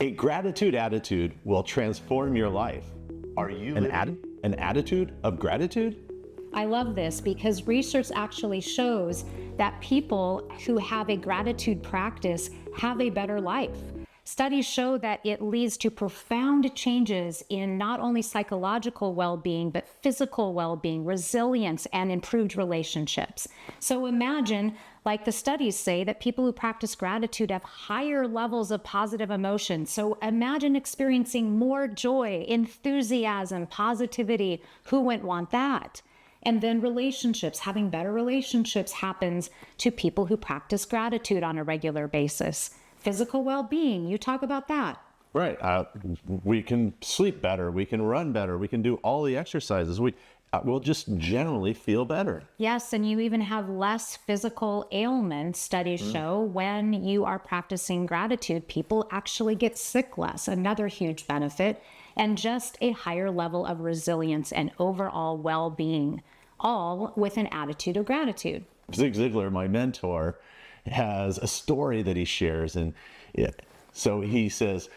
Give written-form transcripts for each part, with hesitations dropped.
A gratitude attitude will transform your life. Are you an attitude of gratitude? I love this because research actually shows that people who have a gratitude practice have a better life. Studies show that it leads to profound changes in not only psychological well-being, but physical well-being, resilience, and improved relationships. So imagine, like the studies say, that people who practice gratitude have higher levels of positive emotion. So imagine experiencing more joy, enthusiasm, positivity. Who wouldn't want that? And then relationships, having better relationships happens to people who practice gratitude on a regular basis. Physical well-being, you talk about that. Right. We can sleep better. We can run better. We can do all the exercises. We'll just generally feel better. Yes, and you even have less physical ailments. Studies show when you are practicing gratitude, people actually get sick less, another huge benefit, and just a higher level of resilience and overall well-being, all with an attitude of gratitude. Zig Ziglar, my mentor, has a story that he shares, and so he says,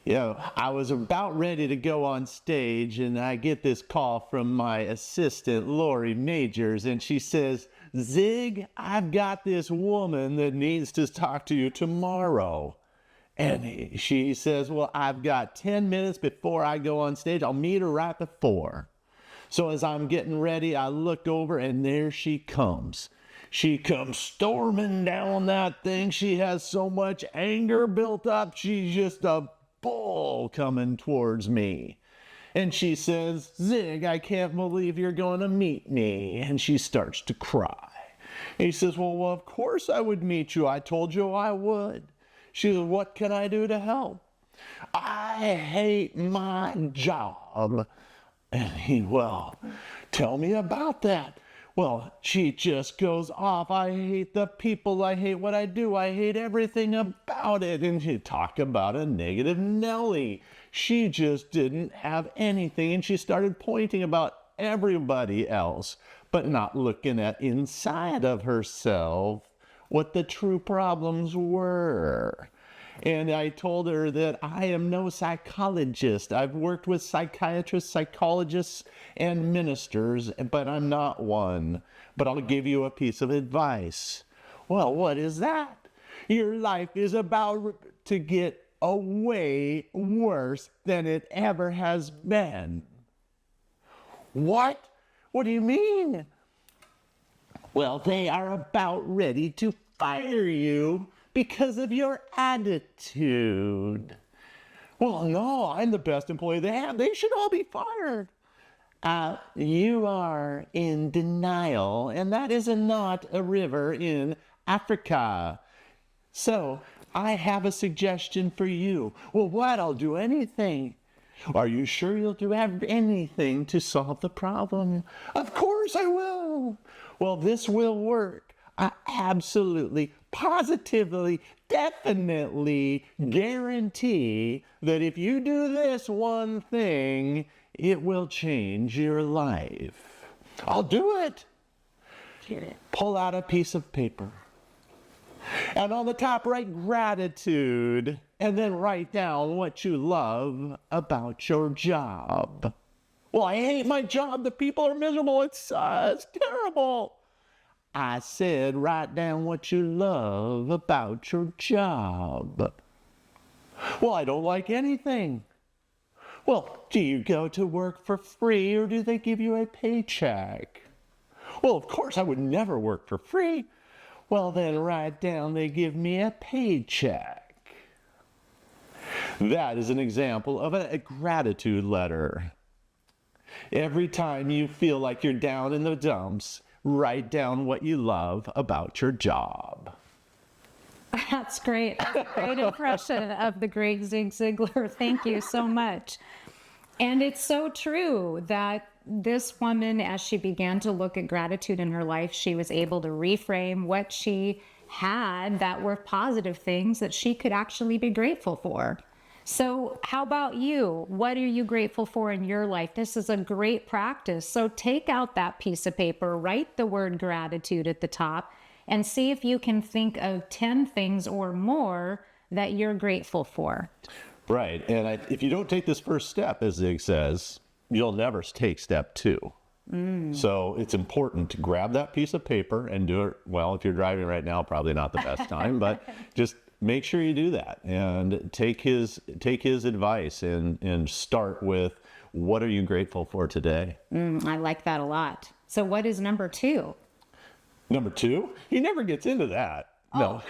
I was about ready to go on stage, and I get this call from my assistant, Lori Majors, and she says, Zig, I've got this woman that needs to talk to you tomorrow. And she says, well, I've got 10 minutes before I go on stage. I'll meet her right before. So as I'm getting ready, I look over, and there she comes. She comes storming down that thing. She has so much anger built up. She's just a bull coming towards me. And she says, Zig, I can't believe you're going to meet me. And she starts to cry. And he says, well, of course I would meet you. I told you I would. She says, what can I do to help? I hate my job. And he, well, tell me about that. Well, she just goes off. I hate the people. I hate what I do. I hate everything about it. And she talked about a negative Nelly. She just didn't have anything. And she started pointing about everybody else, but not looking at inside of herself what the true problems were. And I told her that I am no psychologist. I've worked with psychiatrists, psychologists, and ministers, but I'm not one. But I'll give you a piece of advice. Well, what is that? Your life is about to get way worse than it ever has been. What? What do you mean? Well, they are about ready to fire you because of your attitude. Well, no, I'm the best employee they have. They should all be fired. You are in denial, and that is not a river in Africa. So I have a suggestion for you. Well, what? I'll do anything. Are you sure you'll do anything to solve the problem? Of course I will. Well, this will work. I absolutely, positively, definitely guarantee that if you do this one thing, it will change your life. I'll do it. Pull out a piece of paper. And on the top, write gratitude. And then write down what you love about your job. Well, I hate my job. The people are miserable. It's terrible. I said, write down what you love about your job. Well, I don't like anything. Well, do you go to work for free or do they give you a paycheck? Well, of course, I would never work for free. Well, then write down they give me a paycheck. That is an example of a gratitude letter. Every time you feel like you're down in the dumps, write down what you love about your job. That's great. That's a great impression of the great Zig Ziglar. Thank you so much. And it's so true that this woman, as she began to look at gratitude in her life, she was able to reframe what she had that were positive things that she could actually be grateful for. So how about you? What are you grateful for in your life? This is a great practice. So take out that piece of paper, write the word gratitude at the top, and see if you can think of 10 things or more that you're grateful for? Right. And if you don't take this first step, as Zig says, you'll never take step 2. So it's important to grab that piece of paper and do it. Well, if you're driving right now, probably not the best time, but just make sure you do that and take his advice and start with, what are you grateful for today? I like that a lot. So what is number 2? Number 2, he never gets into that. No.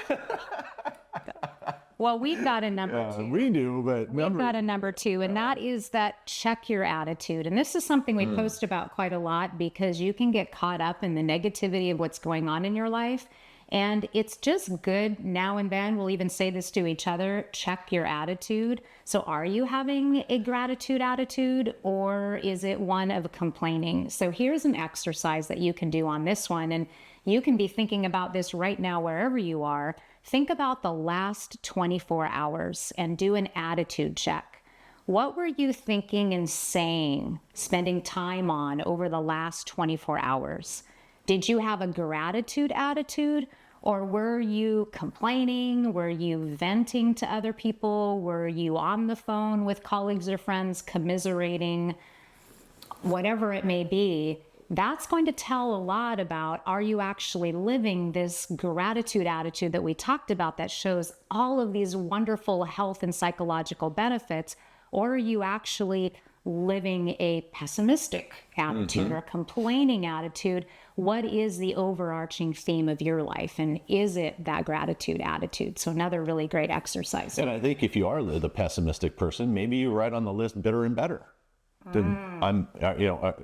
Well, we've got a number 2. We do, but We've got a number 2, and that is that check your attitude. And this is something we post about quite a lot, because you can get caught up in the negativity of what's going on in your life. And it's just good now and then. We'll even say this to each other, check your attitude. So are you having a gratitude attitude, or is it one of complaining? So here's an exercise that you can do on this one. And you can be thinking about this right now, wherever you are. Think about the last 24 hours and do an attitude check. What were you thinking and saying, spending time on over the last 24 hours? Did you have a gratitude attitude, or were you complaining? Were you venting to other people? Were you on the phone with colleagues or friends commiserating? Whatever it may be, that's going to tell a lot about, are you actually living this gratitude attitude that we talked about that shows all of these wonderful health and psychological benefits, or are you actually living a pessimistic attitude or a complaining attitude? What is the overarching theme of your life? And is it that gratitude attitude? So another really great exercise. And I think if you are the pessimistic person, maybe you write on the list bitter and better. Then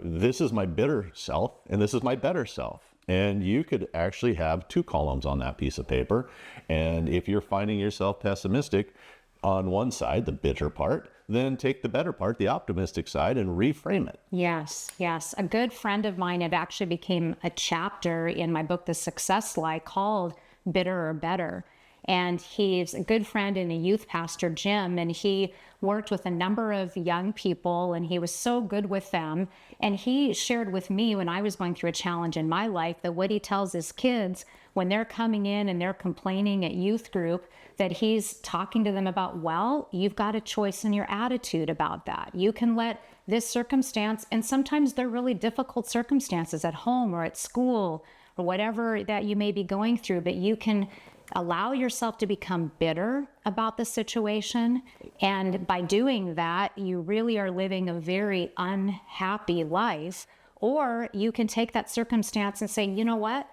this is my bitter self and this is my better self. And you could actually have 2 columns on that piece of paper. And if you're finding yourself pessimistic on one side, the bitter part, then take the better part, the optimistic side, and reframe it. Yes, yes. A good friend of mine, it actually became a chapter in my book, The Success Lie, called Bitter or Better. And he's a good friend and a youth pastor, Jim, and he worked with a number of young people, and he was so good with them. And he shared with me, when I was going through a challenge in my life, that what he tells his kids when they're coming in and they're complaining at youth group, that he's talking to them about, well, you've got a choice in your attitude about that. You can let this circumstance, and sometimes they're really difficult circumstances at home or at school or whatever that you may be going through, but you can allow yourself to become bitter about the situation. And by doing that, you really are living a very unhappy life. Or you can take that circumstance and say, you know what?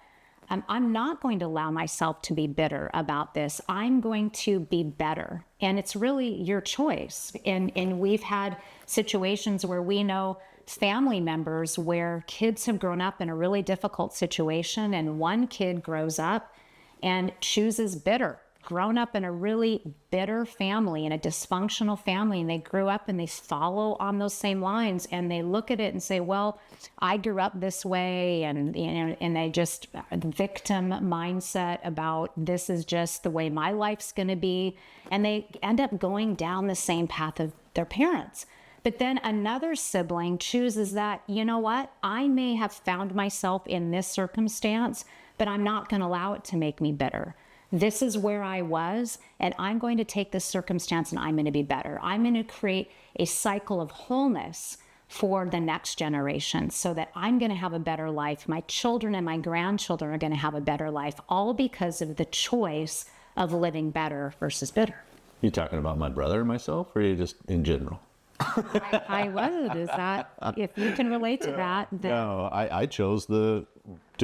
I'm not going to allow myself to be bitter about this. I'm going to be better. And it's really your choice. And we've had situations where we know family members where kids have grown up in a really difficult situation, and one kid grows up and chooses bitter, grown up in a really bitter family, in a dysfunctional family, and they grew up and they follow on those same lines, and they look at it and say, well, I grew up this way, and and they just, the victim mindset about this is just the way my life's going to be, and they end up going down the same path of their parents. But then another sibling chooses that, you know what, I may have found myself in this circumstance, but I'm not going to allow it to make me bitter. This is where I was, and I'm going to take this circumstance and I'm going to be better. I'm going to create a cycle of wholeness for the next generation so that I'm going to have a better life. My children and my grandchildren are going to have a better life, all because of the choice of living better versus bitter. You talking about my brother and myself, or are you just in general? I would. Is that, if you can relate to that? Then... No, I chose to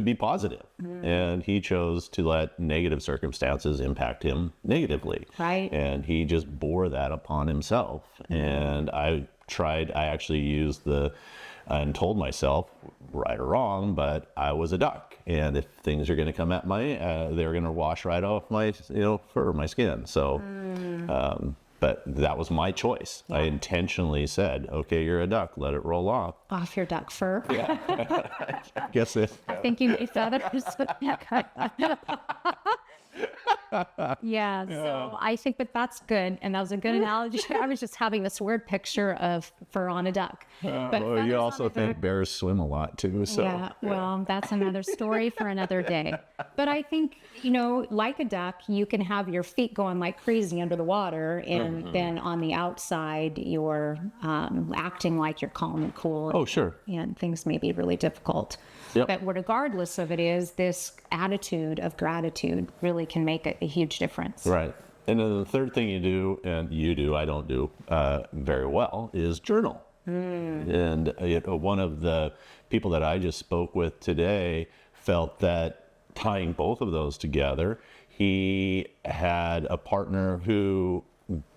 be positive, and he chose to let negative circumstances impact him negatively. Right. And he just bore that upon himself. And I actually used and told myself, right or wrong, but I was a duck. And if things are going to come at they're going to wash right off my, fur, my skin. So, but that was my choice. Yeah. I intentionally said, okay, you're a duck, let it roll off. Off your duck fur. Yeah. I guess it. I think you may that. Yeah, so I think that's good. And that was a good analogy. I was just having this word picture of fur on a duck. But Well, you feathers on also a think duck- bears swim a lot too, so. Yeah, well, that's another story for another day. But I think, like a duck, you can have your feet going like crazy under the water, and then on the outside, you're acting like you're calm and cool. Oh, sure. And things may be really difficult. Yep. But regardless of it is, this attitude of gratitude really can make a huge difference. Right. And then the third thing you do, and you do, I don't do very well, is journal. And one of the people that I just spoke with today felt that tying both of those together, he had a partner who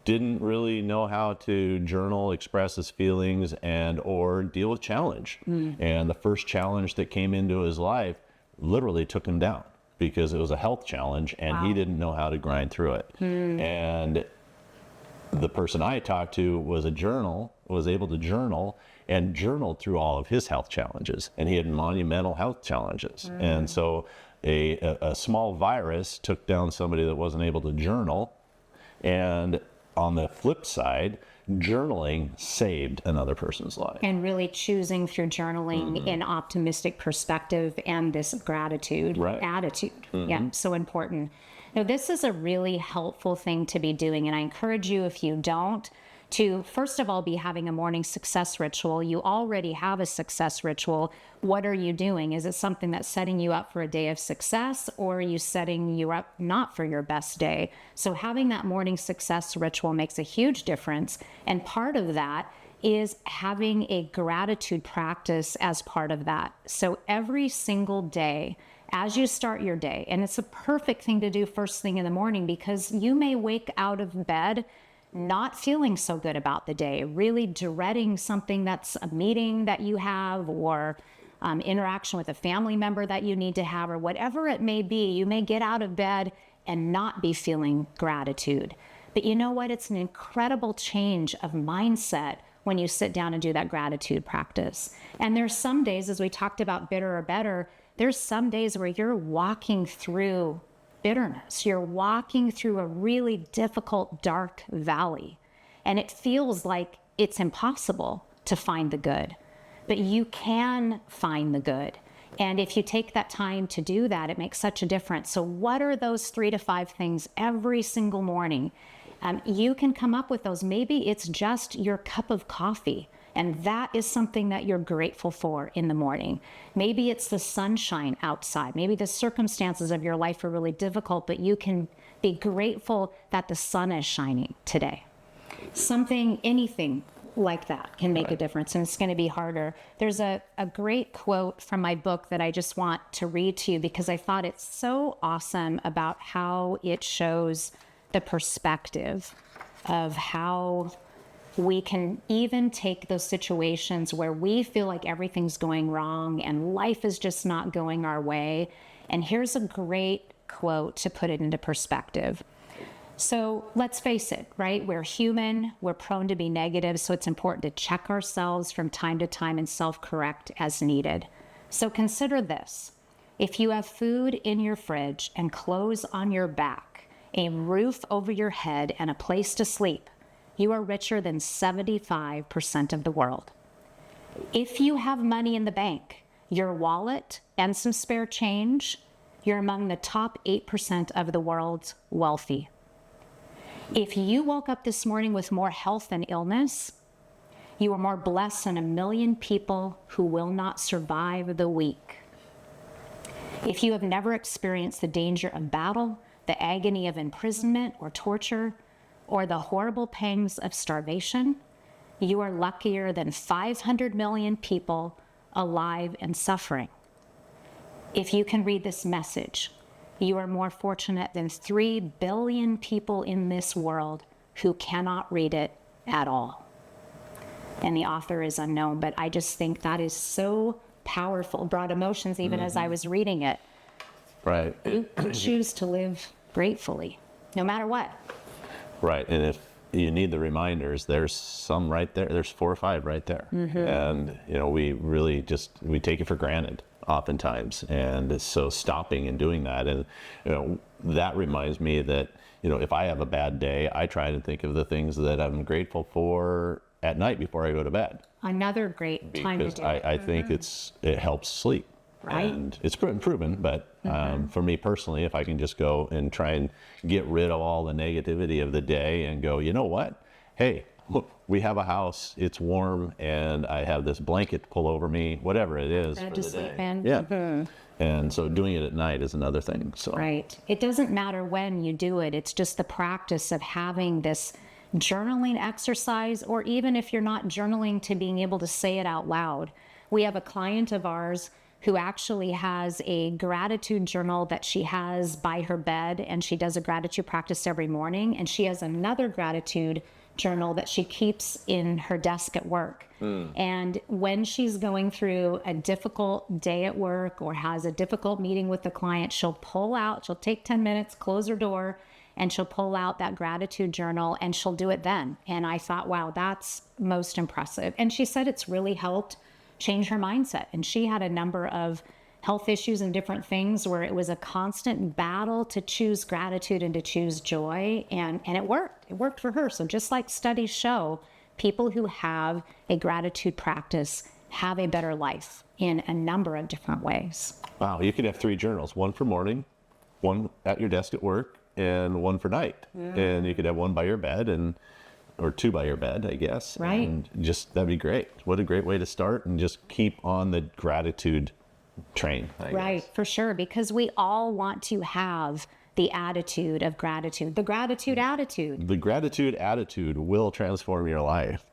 didn't really know how to journal, express his feelings, and or deal with challenge. And the first challenge that came into his life literally took him down because it was a health challenge, and he didn't know how to grind through it. And the person I talked to was able to journal and journaled through all of his health challenges, and he had monumental health challenges. And so a small virus took down somebody that wasn't able to journal, and on the flip side, journaling saved another person's life. And really choosing through journaling an optimistic perspective and this gratitude attitude. Yeah, so important. Now, this is a really helpful thing to be doing, and I encourage you, if you don't, to first of all be having a morning success ritual. You already have a success ritual. What are you doing? Is it something that's setting you up for a day of success, or are you setting you up not for your best day? So having that morning success ritual makes a huge difference, and part of that is having a gratitude practice as part of that. So every single day, as you start your day, and it's a perfect thing to do first thing in the morning, because you may wake out of bed not feeling so good about the day, really dreading something that's a meeting that you have, or interaction with a family member that you need to have, or whatever it may be. You may get out of bed and not be feeling gratitude. But you know what? It's an incredible change of mindset when you sit down and do that gratitude practice. And there's some days, as we talked about bitter or better, there's some days where you're walking through bitterness. You're walking through a really difficult, dark valley, and it feels like it's impossible to find the good. But you can find the good. And if you take that time to do that, it makes such a difference. So what are those 3 to 5 things every single morning? You can come up with those. Maybe it's just your cup of coffee, and that is something that you're grateful for in the morning. Maybe it's the sunshine outside. Maybe the circumstances of your life are really difficult, but you can be grateful that the sun is shining today. Anything like that can make a difference, and it's going to be harder. There's a great quote from my book that I just want to read to you, because I thought it's so awesome about how it shows the perspective of how we can even take those situations where we feel like everything's going wrong and life is just not going our way. And here's a great quote to put it into perspective. So let's face it, right? We're human, we're prone to be negative, so it's important to check ourselves from time to time and self-correct as needed. So consider this. If you have food in your fridge and clothes on your back, a roof over your head, and a place to sleep, you are richer than 75% of the world. If you have money in the bank, your wallet, and some spare change, you're among the top 8% of the world's wealthy. If you woke up this morning with more health than illness, you are more blessed than 1 million people who will not survive the week. If you have never experienced the danger of battle, the agony of imprisonment or torture, or the horrible pangs of starvation, you are luckier than 500 million people alive and suffering. If you can read this message, you are more fortunate than 3 billion people in this world who cannot read it at all. And the author is unknown, but I just think that is so powerful. It brought emotions even as I was reading it. Right. You choose to live gratefully, no matter what. Right. And if you need the reminders, there's some right there. There's 4 or 5 right there. And, we really we take it for granted oftentimes. And so stopping and doing that. And, that reminds me that, if I have a bad day, I try to think of the things that I'm grateful for at night before I go to bed. Another great time to Because do it. I think it helps sleep. Right. And it's proven, but for me personally, if I can just go and try and get rid of all the negativity of the day and go, you know what? Hey, look, we have a house, it's warm, and I have this blanket to pull over me, whatever it is Bed for to the sleep day. in. Yeah. And so doing it at night is another thing. So Right. It doesn't matter when you do it. It's just the practice of having this journaling exercise, or even if you're not journaling, to being able to say it out loud. We have a client of ours who actually has a gratitude journal that she has by her bed, and she does a gratitude practice every morning. And she has another gratitude journal that she keeps in her desk at work. And when she's going through a difficult day at work or has a difficult meeting with the client, she'll take 10 minutes, close her door, and she'll pull out that gratitude journal, and she'll do it then. And I thought, wow, that's most impressive. And she said it's really helped change her mindset. And she had a number of health issues and different things where it was a constant battle to choose gratitude and to choose joy. And it worked. It worked for her. So just like studies show, people who have a gratitude practice have a better life in a number of different ways. wow, you could have 3 journals, one for morning, one at your desk at work, and one for night. And you could have one by your bed or 2 by your bed, I guess. Right. And just, that'd be great. What a great way to start, and just keep on the gratitude train, I Right, guess. for sure, because we all want to have the attitude of gratitude, the gratitude attitude. The gratitude attitude will transform your life.